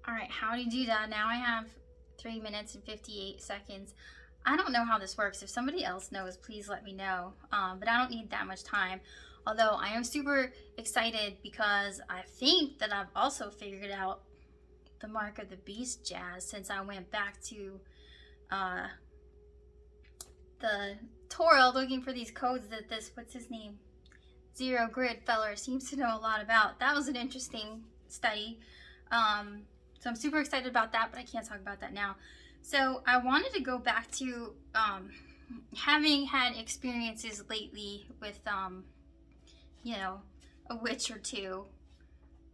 All right, how do you do that? Now I have 3 minutes and 58 seconds. I don't know how this works. If somebody else knows, please let me know. But I don't need that much time. Although I am super excited because I think that I've also figured out the mark of the beast jazz since I went back to the Torah looking for these codes that this, what's his name? Zero Grid feller seems to know a lot about. That was an interesting study. So I'm super excited about that, but I can't talk about that now. So I wanted to go back to having had experiences lately with, a witch or two.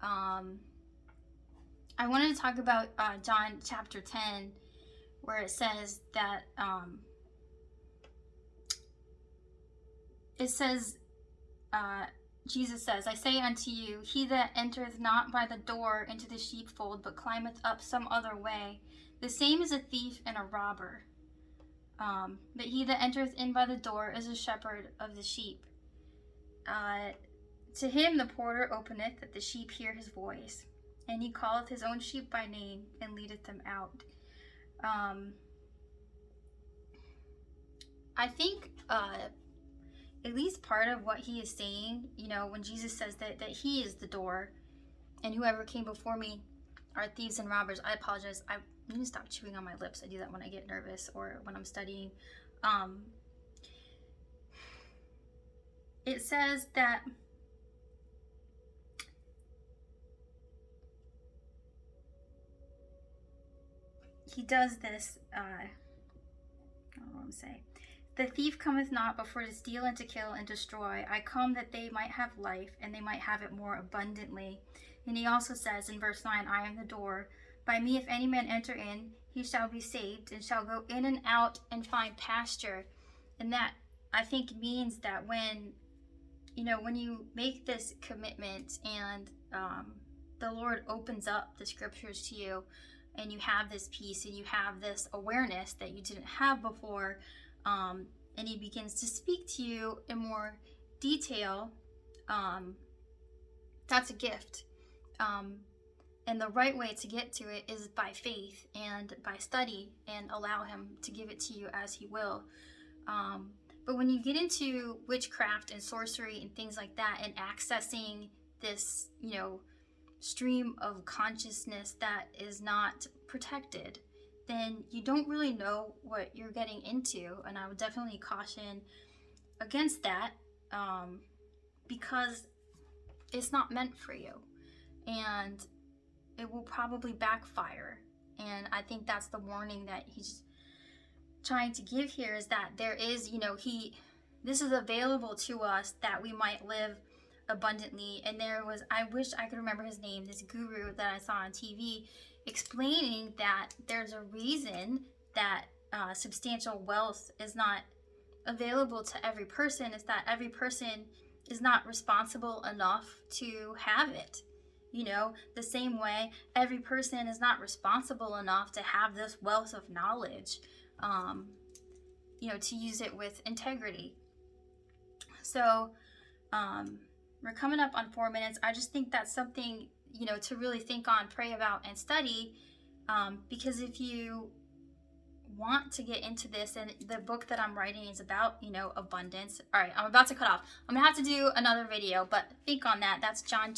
I wanted to talk about John chapter 10, where it says that, Jesus says, I say unto you, he that entereth not by the door into the sheepfold, but climbeth up some other way, the same is a thief and a robber. But he that entereth in by the door is a shepherd of the sheep. To him the porter openeth, that the sheep hear his voice, and he calleth his own sheep by name, and leadeth them out. I think at least part of what he is saying, when Jesus says that he is the door, and whoever came before me are thieves and robbers. I apologize. I need to stop chewing on my lips. I do that when I get nervous or when I'm studying. It says that he does this, I don't know what I'm saying. The thief cometh not but for to steal and to kill and destroy. I come that they might have life, and they might have it more abundantly. And he also says in verse 9, I am the door. By me if any man enter in, he shall be saved, and shall go in and out and find pasture. And that, I think, means that when you make this commitment and the Lord opens up the scriptures to you, and you have this peace and you have this awareness that you didn't have before, and he begins to speak to you in more detail, that's a gift. And the right way to get to it is by faith and by study, and allow him to give it to you as he will. But when you get into witchcraft and sorcery and things like that, and accessing this, stream of consciousness that is not protected, then you don't really know what you're getting into. And I would definitely caution against that, because it's not meant for you, and it will probably backfire. And I think that's the warning that he's trying to give here, is that there is, this is available to us that we might live abundantly. And there was, I wish I could remember his name, this guru that I saw on TV, explaining that there's a reason that substantial wealth is not available to every person. Is that every person is not responsible enough to have it. The same way every person is not responsible enough to have this wealth of knowledge, to use it with integrity. So we're coming up on 4 minutes. I just think that's something, to really think on, pray about, and study, because if you want to get into this, and the book that I'm writing is about, abundance. All right, I'm about to cut off. I'm gonna have to do another video, but think on that. That's John